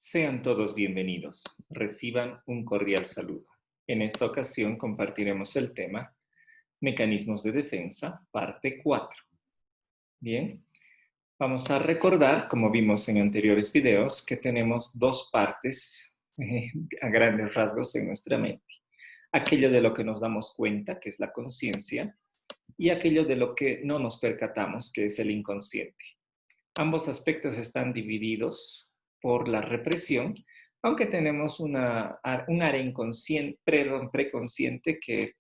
Sean todos bienvenidos. Reciban un cordial saludo. En esta ocasión compartiremos el tema Mecanismos de defensa, parte 4. Bien, vamos a recordar, como vimos en anteriores videos, que tenemos dos partes a grandes rasgos en nuestra mente. Aquello de lo que nos damos cuenta, que es la conciencia, y aquello de lo que no nos percatamos, que es el inconsciente. Ambos aspectos están divididos por la represión, aunque tenemos un área inconsciente, preconsciente que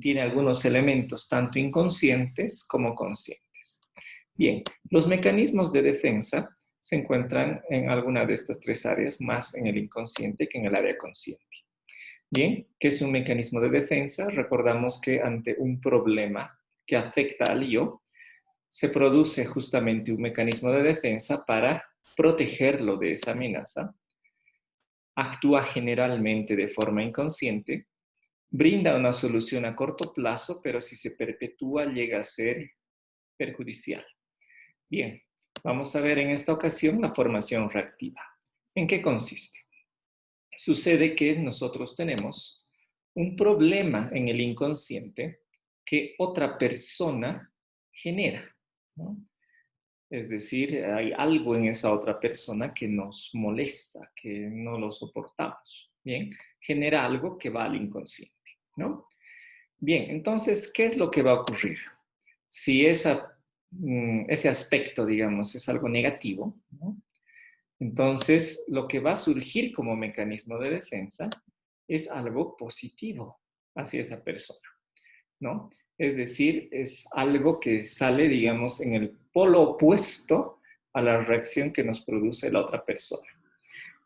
tiene algunos elementos tanto inconscientes como conscientes. Bien, los mecanismos de defensa se encuentran en alguna de estas tres áreas, más en el inconsciente que en el área consciente. Bien, ¿qué es un mecanismo de defensa? Recordamos que ante un problema que afecta al yo, se produce justamente un mecanismo de defensa para protegerlo de esa amenaza, actúa generalmente de forma inconsciente, brinda una solución a corto plazo, pero si se perpetúa llega a ser perjudicial. Bien, vamos a ver en esta ocasión la formación reactiva. ¿En qué consiste? Sucede que nosotros tenemos un problema en el inconsciente que otra persona genera, ¿no? Es decir, hay algo en esa otra persona que nos molesta, que no lo soportamos, ¿bien? Genera algo que va al inconsciente, ¿no? Bien, entonces, ¿qué es lo que va a ocurrir? Si ese aspecto, digamos, es algo negativo, ¿no? Entonces, lo que va a surgir como mecanismo de defensa es algo positivo hacia esa persona, ¿no? Es decir, es algo que sale, digamos, en el polo opuesto a la reacción que nos produce la otra persona.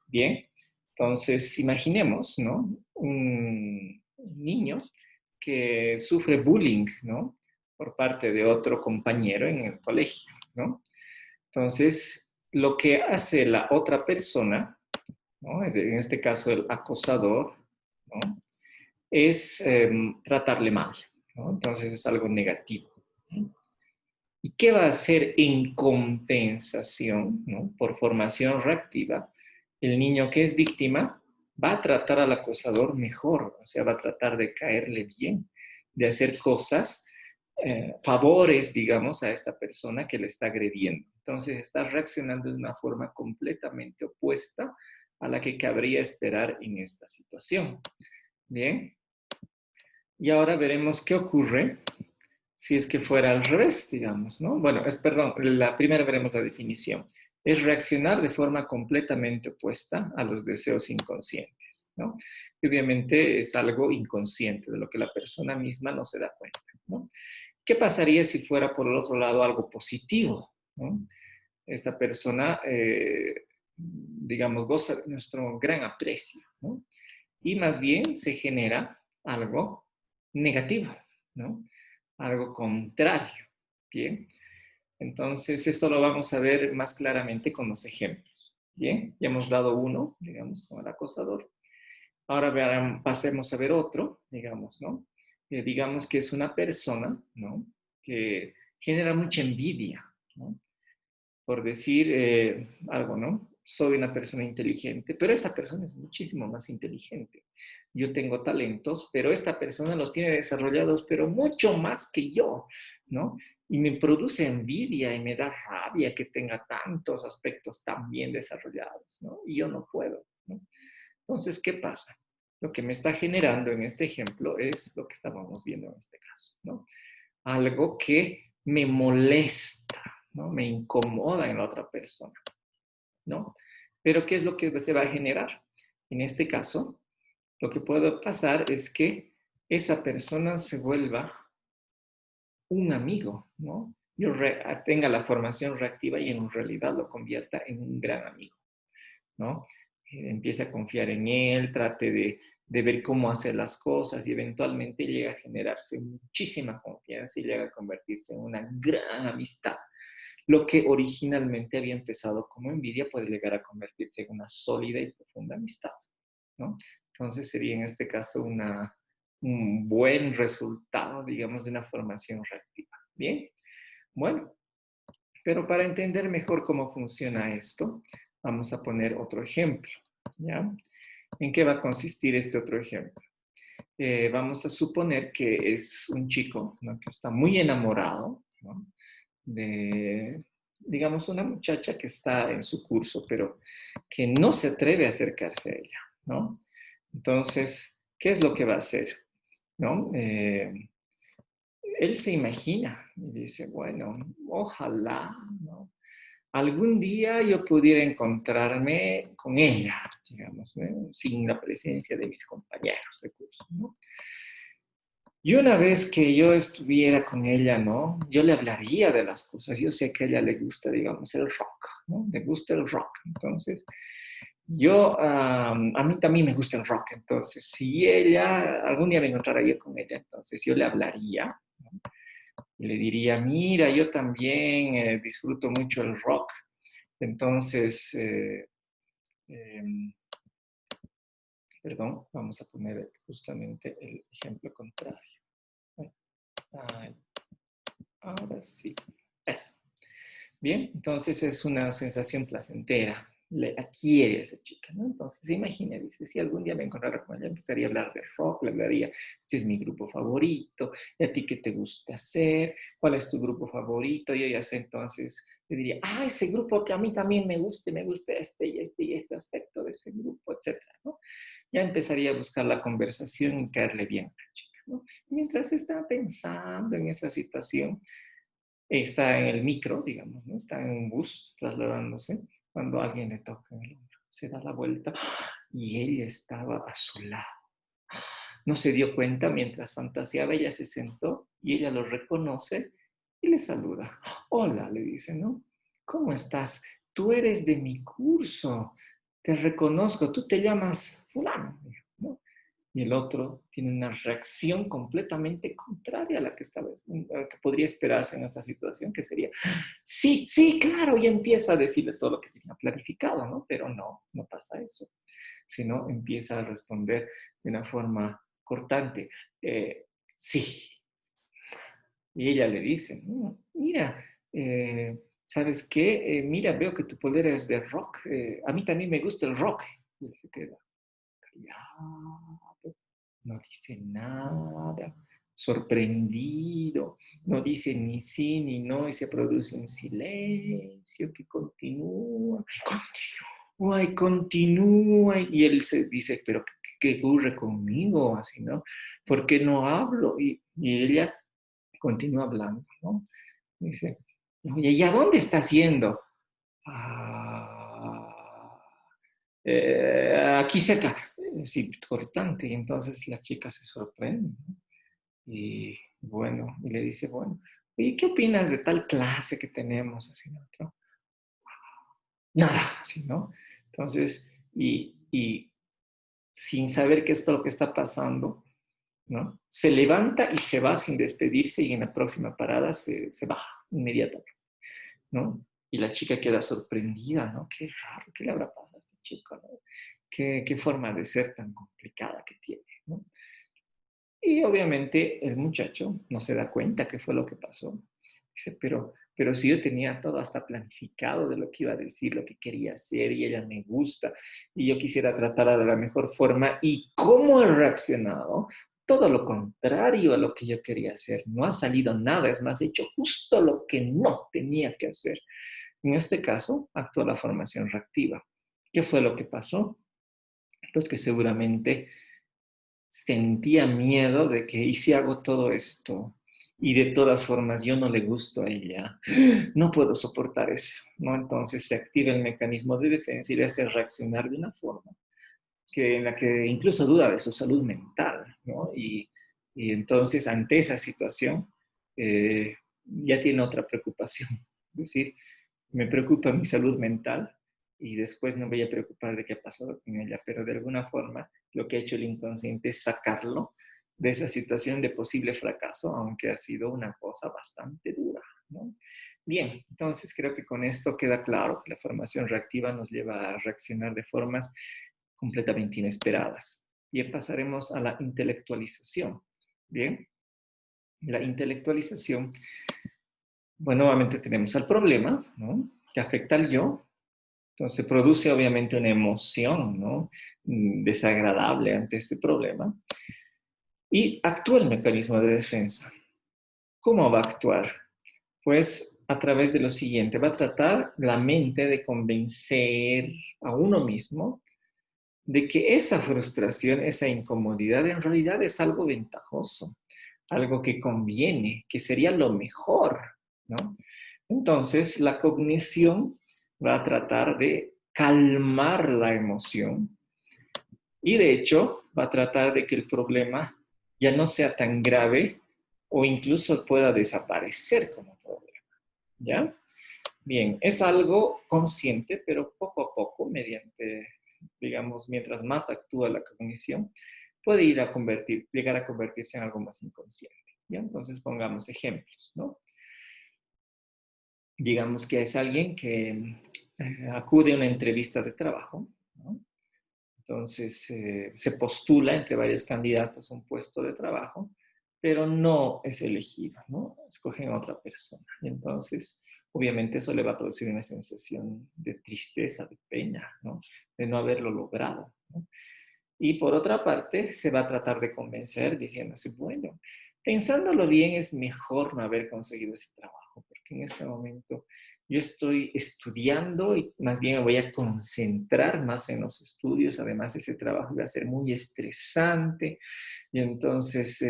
Bien, entonces imaginemos, ¿no? Un niño que sufre bullying, ¿no? Por parte de otro compañero en el colegio, ¿no? Entonces, lo que hace la otra persona, ¿no? En este caso el acosador, ¿no? Es tratarle mal, ¿no? Entonces es algo negativo, ¿no? ¿Y qué va a hacer en compensación, ¿no? Por formación reactiva? El niño que es víctima va a tratar al acosador mejor, o sea, va a tratar de caerle bien, de hacer cosas, favores, digamos, a esta persona que le está agrediendo. Entonces está reaccionando de una forma completamente opuesta a la que cabría esperar en esta situación. Bien. Y ahora veremos qué ocurre si es que fuera al revés, digamos, ¿no? Bueno, perdón, primero veremos la definición. Es reaccionar de forma completamente opuesta a los deseos inconscientes, ¿no? Y obviamente es algo inconsciente de lo que la persona misma no se da cuenta, ¿no? ¿Qué pasaría si fuera por el otro lado algo positivo, ¿no? Esta persona, digamos, goza de nuestro gran aprecio, ¿no? Y más bien se genera algo negativo, ¿no? Algo contrario, ¿bien? Entonces, esto lo vamos a ver más claramente con los ejemplos, ¿bien? Ya hemos dado uno, digamos, con el acosador. Ahora pasemos a ver otro, digamos, ¿no? Digamos que es una persona, ¿no? Que genera mucha envidia, ¿no? Por decir algo, ¿no? Soy una persona inteligente, pero esta persona es muchísimo más inteligente. Yo tengo talentos, pero esta persona los tiene desarrollados, pero mucho más que yo, ¿no? Y me produce envidia y me da rabia que tenga tantos aspectos tan bien desarrollados, ¿no? Y yo no puedo, ¿no? Entonces, ¿qué pasa? Lo que me está generando en este ejemplo es lo que estábamos viendo en este caso, ¿no? Algo que me molesta, ¿no? Me incomoda en la otra persona, ¿no? Pero ¿qué es lo que se va a generar? En este caso, lo que puede pasar es que esa persona se vuelva un amigo, ¿no? Yo tenga la formación reactiva y en realidad lo convierta en un gran amigo, ¿no? Empiece a confiar en él, trate de ver cómo hacer las cosas y eventualmente llega a generarse muchísima confianza y llega a convertirse en una gran amistad. Lo que originalmente había empezado como envidia puede llegar a convertirse en una sólida y profunda amistad, ¿no? Entonces sería en este caso un buen resultado, digamos, de una formación reactiva. Bien, bueno, pero para entender mejor cómo funciona esto, Vamos a poner otro ejemplo, ¿ya? ¿En qué va a consistir este otro ejemplo? Vamos a suponer que es un chico, ¿no?, que está muy enamorado, ¿no?, de, digamos, una muchacha que está en su curso, pero que no se atreve a acercarse a ella, ¿no? Entonces, ¿qué es lo que va a hacer? ¿No? Él se imagina y dice, bueno, ojalá, ¿no?, algún día yo pudiera encontrarme con ella, digamos, ¿no?, sin la presencia de mis compañeros de curso, ¿no? Y una vez que yo estuviera con ella, ¿no?, yo le hablaría de las cosas. Yo sé que a ella le gusta, digamos, el rock, ¿no? Le gusta el rock. Entonces, a mí también me gusta el rock. Entonces, si ella, algún día me encontrara yo con ella, entonces yo le hablaría, ¿no?, y le diría, mira, yo también disfruto mucho el rock. Entonces, em, perdón, vamos a poner justamente el ejemplo contrario. Ay, ahora sí. Eso. Bien, entonces es una sensación placentera. Le adquiere a esa chica, ¿no? Entonces, imagina, dice, si algún día me encontrara con ella, empezaría a hablar de rock, le hablaría, este es mi grupo favorito, ¿y a ti qué te gusta hacer? ¿Cuál es tu grupo favorito? Y ella sé, entonces le diría, ese grupo que a mí también me gusta este y este y este aspecto de ese grupo, etcétera, ¿no? Ya empezaría a buscar la conversación y caerle bien a la chica, ¿no? Mientras está pensando en esa situación, está en el micro, digamos, ¿no?, está en un bus trasladándose, cuando alguien le toca en el hombro. Se da la vuelta y ella estaba a su lado. No se dio cuenta mientras fantaseaba, ella se sentó y ella lo reconoce y le saluda. Hola, le dice, ¿no? ¿Cómo estás? Tú eres de mi curso, te reconozco, tú te llamas fulano, ¿no? Y el otro tiene una reacción completamente contraria a la que a la que podría esperarse en esta situación, que sería, sí, sí, claro, y empieza a decirle todo lo que tenía planificado, ¿no? Pero no pasa eso, sino empieza a responder de una forma cortante, sí. Y ella le dice, mira, ¿sabes qué? Mira, veo que tu polera es de rock, a mí también me gusta el rock. Y él se queda callado, no dice nada, sorprendido, no dice ni sí ni no y se produce un silencio que continúa y continúa y él se dice, pero ¿qué ocurre conmigo? Así, ¿no? ¿Por qué no hablo? Y ella continúa hablando, ¿no? Dice, oye, ¿y a dónde estás yendo? "Ah, aquí cerca". Sí, cortante. Y entonces la chica se sorprende, ¿no? Y bueno, y le dice, bueno, ¿y qué opinas de tal clase que tenemos? Así, ¿no? Nada, así, ¿no? Entonces, y sin saber qué es todo lo que está pasando, ¿no?, se levanta y se va sin despedirse y en la próxima parada se baja inmediatamente, ¿no? Y la chica queda sorprendida, ¿no? Qué raro, ¿qué le habrá pasado a este chico, ¿no? Qué forma de ser tan complicada que tiene, ¿no? Y obviamente el muchacho no se da cuenta qué fue lo que pasó. Dice, pero si yo tenía todo hasta planificado de lo que iba a decir, lo que quería hacer, y ella me gusta, y yo quisiera tratarla de la mejor forma, ¿y cómo he reaccionado? Todo lo contrario a lo que yo quería hacer. No ha salido nada, es más, he hecho justo lo que no tenía que hacer. En este caso, actúa la formación reactiva. ¿Qué fue lo que pasó? Pues que seguramente sentía miedo de que, ¿y si hago todo esto? Y de todas formas yo no le gusto a ella, no puedo soportar eso, ¿no? Entonces se activa el mecanismo de defensa y le hace reaccionar de una forma en la que incluso duda de su salud mental, ¿no? Y entonces ante esa situación ya tiene otra preocupación, es decir, me preocupa mi salud mental y después me voy a preocupar de qué ha pasado con ella, pero de alguna forma lo que ha hecho el inconsciente es sacarlo de esa situación de posible fracaso, aunque ha sido una cosa bastante dura, ¿no? Bien, entonces creo que con esto queda claro que la formación reactiva nos lleva a reaccionar de formas completamente inesperadas. Bien, pasaremos a la intelectualización. Bien, la intelectualización, bueno, nuevamente tenemos al problema, ¿no?, que afecta al yo, Entonces produce obviamente una emoción, ¿no? Desagradable ante este problema. Y actúa el mecanismo de defensa. ¿Cómo va a actuar? Pues a través de lo siguiente, va a tratar la mente de convencer a uno mismo de que esa frustración, esa incomodidad en realidad es algo ventajoso, algo que conviene, que sería lo mejor, ¿no? Entonces, la cognición va a tratar de calmar la emoción y de hecho va a tratar de que el problema ya no sea tan grave o incluso pueda desaparecer como problema, ¿ya? Bien, es algo consciente, pero poco a poco, mediante, digamos, mientras más actúa la cognición, puede llegar a convertirse en algo más inconsciente, ¿ya? Entonces pongamos ejemplos, ¿no? Digamos que es alguien que acude a una entrevista de trabajo, ¿no? Entonces, se postula entre varios candidatos a un puesto de trabajo, pero no es elegido, ¿no? Escogen a otra persona. Y entonces, obviamente, eso le va a producir una sensación de tristeza, de pena, ¿no? De no haberlo logrado, ¿no? Y por otra parte, se va a tratar de convencer diciéndose, bueno, pensándolo bien, es mejor no haber conseguido ese trabajo, porque en este momento yo estoy estudiando y más bien me voy a concentrar más en los estudios. Además, ese trabajo va a ser muy estresante y entonces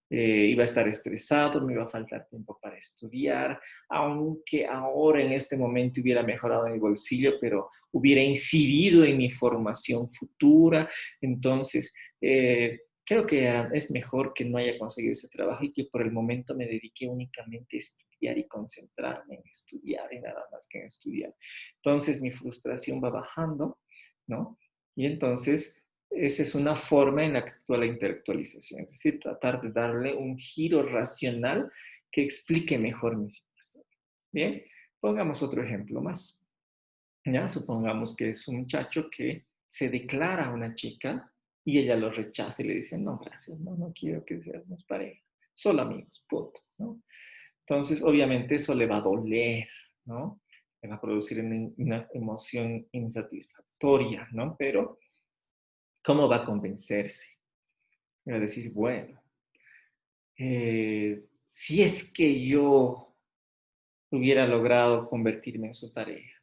iba a estar estresado, me iba a faltar tiempo para estudiar, aunque ahora en este momento hubiera mejorado mi bolsillo, pero hubiera incidido en mi formación futura. Entonces, creo que es mejor que no haya conseguido ese trabajo y que por el momento me dedique únicamente a estudiar y concentrarme en estudiar y nada más que en estudiar. Entonces mi frustración va bajando, ¿no? Y entonces esa es una forma en la que actúa la intelectualización, es decir, tratar de darle un giro racional que explique mejor mi situación. Bien, pongamos otro ejemplo más. ¿Ya? Supongamos que es un muchacho que se declara a una chica y ella lo rechaza y le dice, no, gracias, no, no quiero que seamos pareja, solo amigos, punto, ¿no? Entonces, obviamente eso le va a doler, ¿no? Le va a producir una emoción insatisfactoria, ¿no? Pero, ¿cómo va a convencerse? Va a decir, bueno, si es que yo hubiera logrado convertirme en su pareja,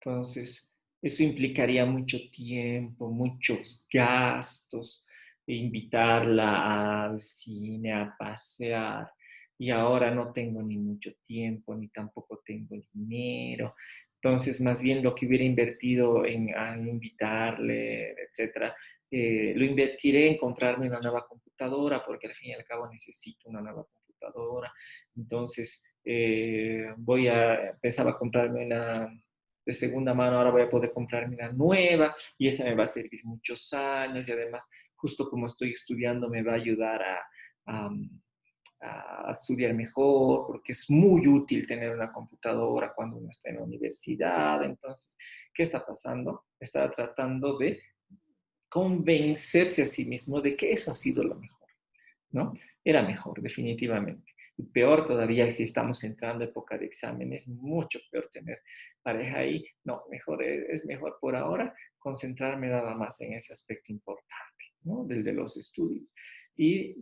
entonces, eso implicaría mucho tiempo, muchos gastos, invitarla al cine, a pasear, y ahora no tengo ni mucho tiempo, ni tampoco tengo dinero. Entonces, más bien lo que hubiera invertido en invitarle, etcétera, lo invertiré en comprarme una nueva computadora, porque al fin y al cabo necesito una nueva computadora. Entonces, pensaba comprarme una de segunda mano, ahora voy a poder comprarme una nueva y esa me va a servir muchos años y además, justo como estoy estudiando, me va a ayudar a, a estudiar mejor, porque es muy útil tener una computadora cuando uno está en la universidad. Entonces, ¿qué está pasando? Está tratando de convencerse a sí mismo de que eso ha sido lo mejor, ¿no? Era mejor, definitivamente. Y peor todavía si estamos entrando a época de exámenes, mucho peor tener pareja ahí. No, mejor es mejor por ahora concentrarme nada más en ese aspecto importante, ¿no? Del de los estudios. Y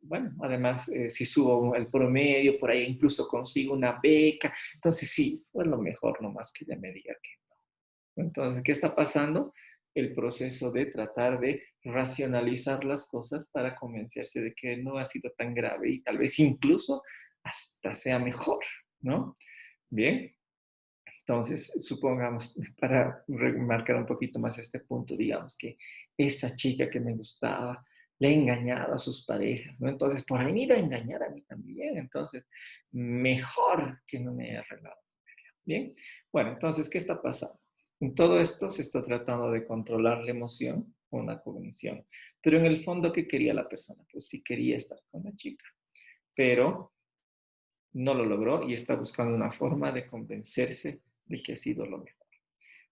bueno, además, si subo el promedio, por ahí incluso consigo una beca. Entonces sí, fue lo mejor, nomás que ella me diga que no. Entonces, ¿qué está pasando? El proceso de tratar de racionalizar las cosas para convencerse de que no ha sido tan grave y tal vez incluso hasta sea mejor, ¿no? Bien, entonces supongamos, para remarcar un poquito más este punto, digamos que esa chica que me gustaba le ha engañado a sus parejas, ¿no? Entonces, por ahí me iba a engañar a mí también, entonces, mejor que no me haya arreglado. Bien, bueno, entonces, ¿qué está pasando? En todo esto se está tratando de controlar la emoción con la cognición. Pero en el fondo, ¿qué quería la persona? Pues sí quería estar con la chica, pero no lo logró y está buscando una forma de convencerse de que ha sido lo mejor.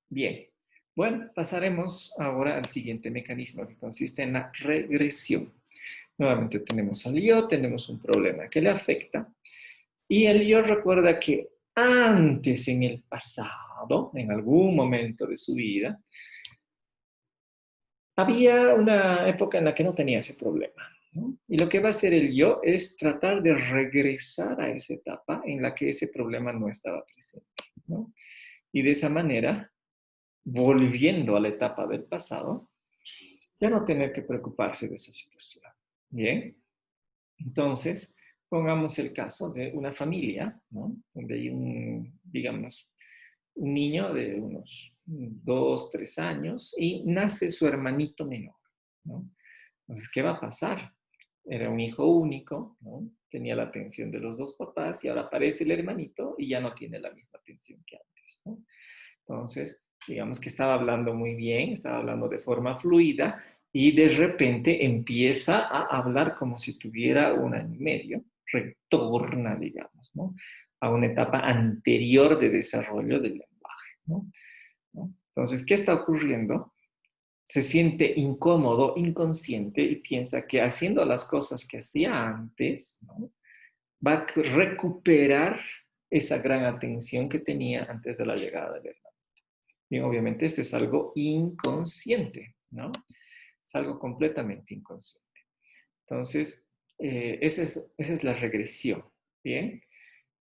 Bien, bueno, pasaremos ahora al siguiente mecanismo que consiste en la regresión. Nuevamente tenemos al yo, tenemos un problema que le afecta y el yo recuerda que antes en el pasado, pasado, en algún momento de su vida, había una época en la que no tenía ese problema, ¿no? Y lo que va a hacer el yo es tratar de regresar a esa etapa en la que ese problema no estaba presente, ¿no? Y de esa manera, volviendo a la etapa del pasado, ya no tener que preocuparse de esa situación. Bien, entonces, pongamos el caso de una familia, ¿no? Donde hay digamos, un niño de unos 2, 3 años y nace su hermanito menor, ¿no? Entonces, ¿qué va a pasar? Era un hijo único, ¿no? Tenía la atención de los dos papás y ahora aparece el hermanito y ya no tiene la misma atención que antes, ¿no? Entonces, digamos que estaba hablando muy bien, estaba hablando de forma fluida y de repente empieza a hablar como si tuviera 1 año y medio, retorna, digamos, ¿no? A una etapa anterior de desarrollo del lenguaje, ¿no? ¿No? Entonces, ¿qué está ocurriendo? Se siente incómodo, inconsciente y piensa que haciendo las cosas que hacía antes, ¿no? Va a recuperar esa gran atención que tenía antes de la llegada del hermano. Bien, obviamente esto es algo inconsciente, ¿no? Es algo completamente inconsciente. Entonces, esa es la regresión, ¿bien?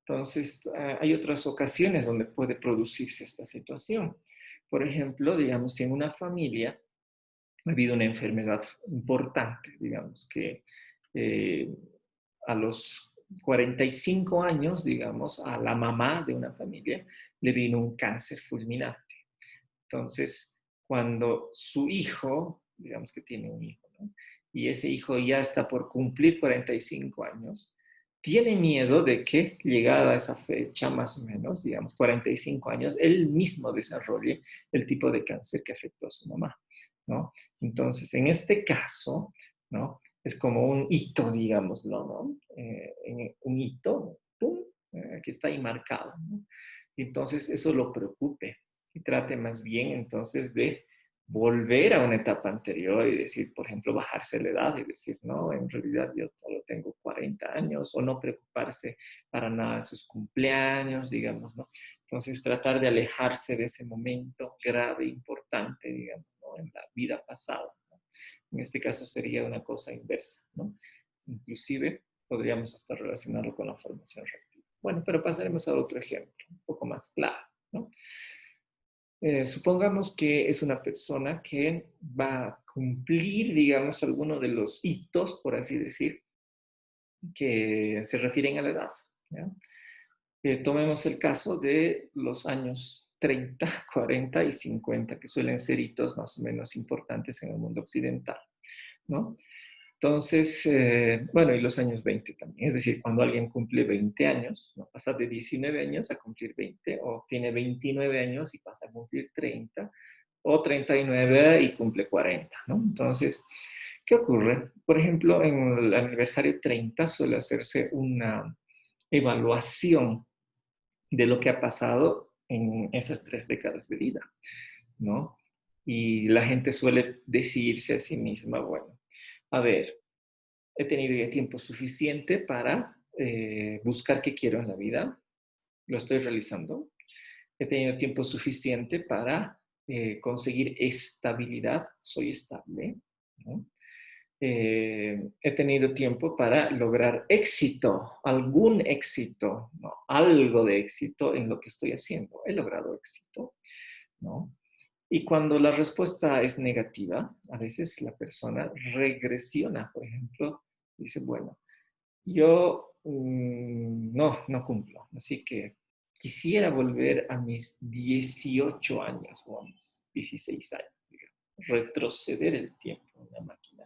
Entonces, hay otras ocasiones donde puede producirse esta situación. Por ejemplo, digamos, si en una familia ha habido una enfermedad importante, digamos, que eh, a los 45 años, digamos, a la mamá de una familia le vino un cáncer fulminante. Entonces, cuando su hijo, digamos que tiene un hijo, ¿no? Y ese hijo ya está por cumplir 45 años, tiene miedo de que, llegada a esa fecha más o menos, digamos 45 años, él mismo desarrolle el tipo de cáncer que afectó a su mamá, ¿no? Entonces, en este caso, ¿no? Es como un hito, digámoslo, ¿no? Un hito, ¡pum! Que está ahí marcado, ¿no? Y entonces, eso lo preocupe y trate más bien entonces de volver a una etapa anterior y decir, por ejemplo, bajarse la edad y decir, no, en realidad yo solo tengo 40 años o no preocuparse para nada de sus cumpleaños, digamos, ¿no? Entonces tratar de alejarse de ese momento grave, importante, digamos, ¿no? En la vida pasada, ¿no? En este caso sería una cosa inversa, ¿no? Inclusive podríamos hasta relacionarlo con la formación reactiva. Bueno, pero pasaremos a otro ejemplo, un poco más claro, ¿no? Supongamos que es una persona que va a cumplir, digamos, alguno de los hitos, por así decir, que se refieren a la edad, ¿ya? Tomemos el caso de los años 30, 40 y 50, que suelen ser hitos más o menos importantes en el mundo occidental, ¿no? Entonces, bueno, y los años 20 también, es decir, cuando alguien cumple 20 años, no pasa de 19 años a cumplir 20, o tiene 29 años y pasa a cumplir 30, o 39 y cumple 40, ¿no? Entonces, ¿qué ocurre? Por ejemplo, en el aniversario 30 suele hacerse una evaluación de lo que ha pasado en esas 3 décadas de vida, ¿no? Y la gente suele decirse a sí misma, bueno, a ver, he tenido ya tiempo suficiente para buscar qué quiero en la vida, lo estoy realizando. He tenido tiempo suficiente para conseguir estabilidad, soy estable, ¿no? He tenido tiempo para lograr éxito, algún éxito, ¿no? Algo de éxito en lo que estoy haciendo. He logrado éxito, ¿no? Y cuando la respuesta es negativa, a veces la persona regresiona, por ejemplo, dice, bueno, yo no cumplo, así que quisiera volver a mis 18 años o a mis 16 años, digamos, retroceder el tiempo, una máquina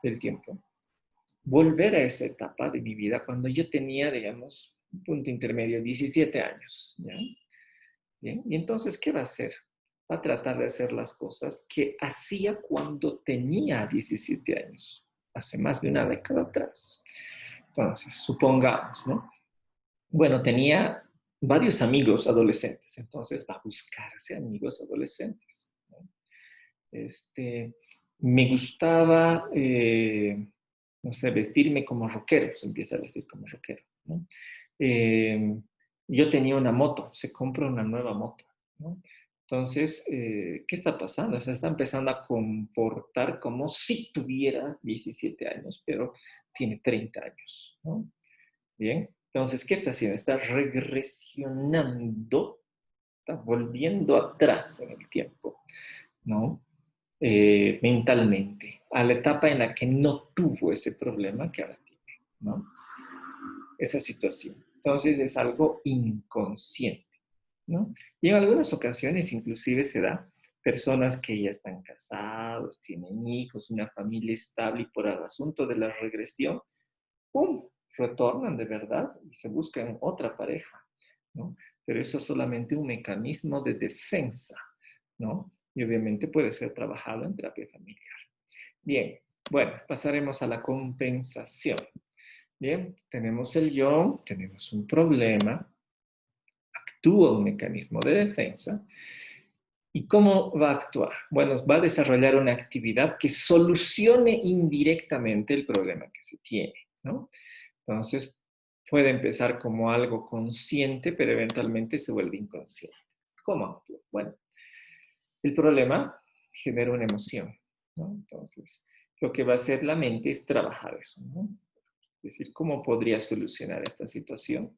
del tiempo, volver a esa etapa de mi vida cuando yo tenía, digamos, un punto intermedio, 17 años, ¿ya? Bien, y entonces, ¿qué va a hacer? Va a tratar de hacer las cosas que hacía cuando tenía 17 años, hace más de una década atrás. Entonces, supongamos, ¿no? Bueno, tenía varios amigos adolescentes, entonces va a buscarse amigos adolescentes, ¿no? Me gustaba, no sé, vestirme como rockero, se empieza a vestir como rockero, ¿no? Eh, yo tenía una moto, se compra una nueva moto, ¿no? Entonces, ¿qué está pasando? O sea, está empezando a comportar como si tuviera 17 años, pero tiene 30 años, ¿no? Bien, entonces, ¿qué está haciendo? Está regresionando, está volviendo atrás en el tiempo, ¿no? Mentalmente, a la etapa en la que no tuvo ese problema que ahora tiene, ¿no? Esa situación. Entonces, es algo inconsciente, ¿no? Y en algunas ocasiones inclusive se da personas que ya están casados, tienen hijos, una familia estable y por el asunto de la regresión, ¡pum!, retornan de verdad y se buscan otra pareja, ¿no? Pero eso es solamente un mecanismo de defensa, ¿no? Y obviamente puede ser trabajado en terapia familiar. Bien, bueno, pasaremos a la compensación. Bien, tenemos el yo, tenemos un problema, actúa un mecanismo de defensa. ¿Y cómo va a actuar? Bueno, va a desarrollar una actividad que solucione indirectamente el problema que se tiene, ¿no? Entonces, puede empezar como algo consciente, pero eventualmente se vuelve inconsciente. ¿Cómo actúa? Bueno, el problema genera una emoción, ¿no? Entonces, lo que va a hacer la mente es trabajar eso, ¿no? Es decir, ¿cómo podría solucionar esta situación?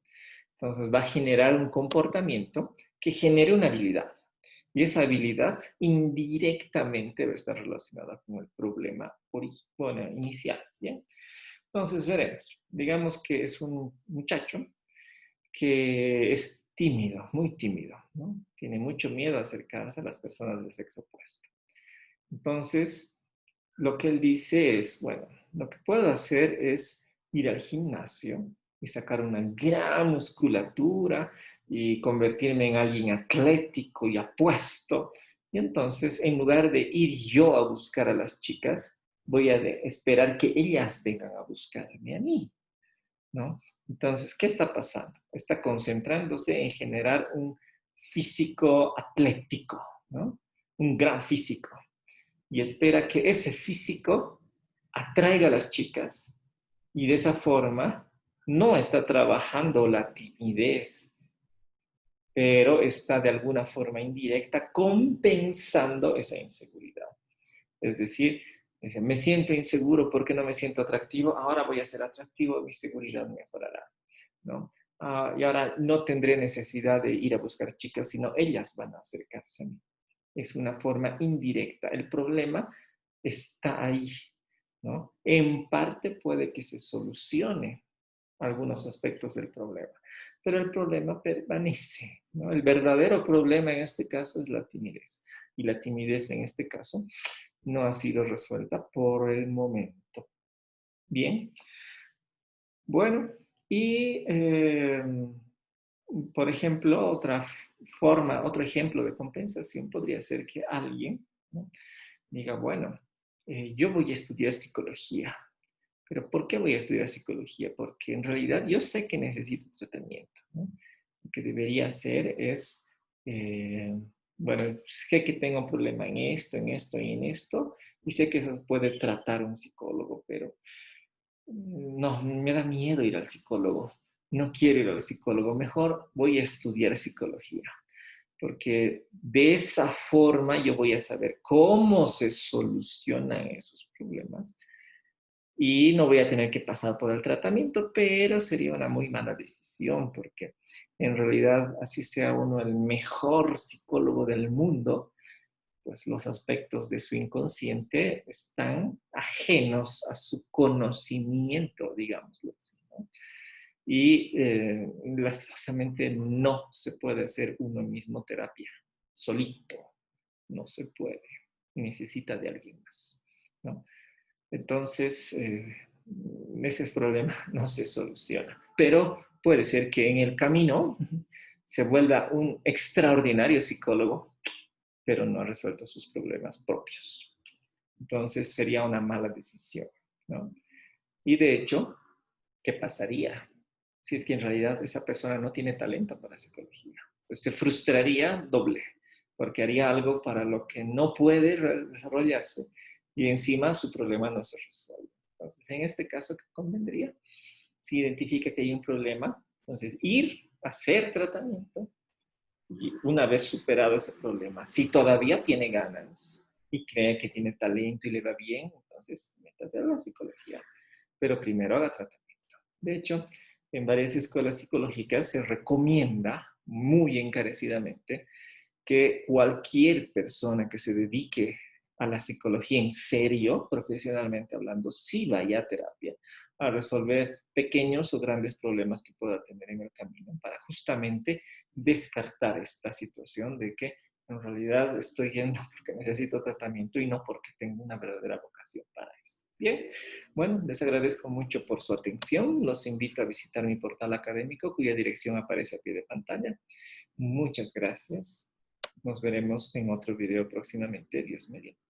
Entonces va a generar un comportamiento que genere una habilidad. Y esa habilidad indirectamente va a estar relacionada con el problema bueno, inicial. ¿Bien? Entonces veremos. Digamos que es un muchacho que es tímido, muy tímido, ¿no? Tiene mucho miedo a acercarse a las personas del sexo opuesto. Entonces, lo que él dice es, bueno, lo que puedo hacer es ir al gimnasio y sacar una gran musculatura y convertirme en alguien atlético y apuesto. Y entonces, en lugar de ir yo a buscar a las chicas, voy a esperar que ellas vengan a buscarme a mí, ¿no? Entonces, ¿qué está pasando? Está concentrándose en generar un físico atlético, ¿no? Un gran físico y espera que ese físico atraiga a las chicas y de esa forma no está trabajando la timidez, pero está de alguna forma indirecta compensando esa inseguridad. Es decir, me siento inseguro porque no me siento atractivo, ahora voy a ser atractivo, mi seguridad mejorará, ¿no? Y ahora no tendré necesidad de ir a buscar chicas, sino ellas van a acercarse a mí. Es una forma indirecta. El problema está ahí, ¿no? En parte puede que se solucione algunos aspectos del problema, pero el problema permanece, ¿no? El verdadero problema en este caso es la timidez. Y la timidez en este caso no ha sido resuelta por el momento. Bien. Bueno, y por ejemplo, otro ejemplo de compensación podría ser que alguien, ¿no?, diga, bueno, yo voy a estudiar psicología, pero ¿por qué voy a estudiar psicología? Porque en realidad yo sé que necesito tratamiento, ¿no? Lo que debería hacer es, eh, bueno, sé que tengo un problema en esto y en esto, y sé que eso puede tratar un psicólogo, pero no, me da miedo ir al psicólogo. No quiero ir al psicólogo. Mejor voy a estudiar psicología, porque de esa forma yo voy a saber cómo se solucionan esos problemas y no voy a tener que pasar por el tratamiento, pero sería una muy mala decisión, porque en realidad, así sea uno el mejor psicólogo del mundo, pues los aspectos de su inconsciente están ajenos a su conocimiento, digámoslo así, ¿no? Y lastimosamente no se puede hacer uno mismo terapia, solito, no se puede, necesita de alguien más, ¿no? Entonces, ese problema no se soluciona, pero puede ser que en el camino se vuelva un extraordinario psicólogo, pero no ha resuelto sus problemas propios. Entonces sería una mala decisión, ¿no? Y de hecho, ¿qué pasaría si es que en realidad esa persona no tiene talento para psicología? Pues se frustraría doble, porque haría algo para lo que no puede desarrollarse y encima su problema no se resuelve. Entonces, en este caso, ¿qué convendría? Si identifica que hay un problema, entonces ir a hacer tratamiento Y una vez superado ese problema, si todavía tiene ganas y cree que tiene talento y le va bien, entonces métase a la psicología. Pero primero haga tratamiento. De hecho, en varias escuelas psicológicas se recomienda muy encarecidamente que cualquier persona que se dedique a la psicología en serio, profesionalmente hablando, sí vaya a terapia a resolver pequeños o grandes problemas que pueda tener en el camino para justamente descartar esta situación de que en realidad estoy yendo porque necesito tratamiento y no porque tengo una verdadera vocación para eso. Bien, bueno, les agradezco mucho por su atención. Los invito a visitar mi portal académico cuya dirección aparece a pie de pantalla. Muchas gracias. Nos veremos en otro video próximamente, Dios mediante.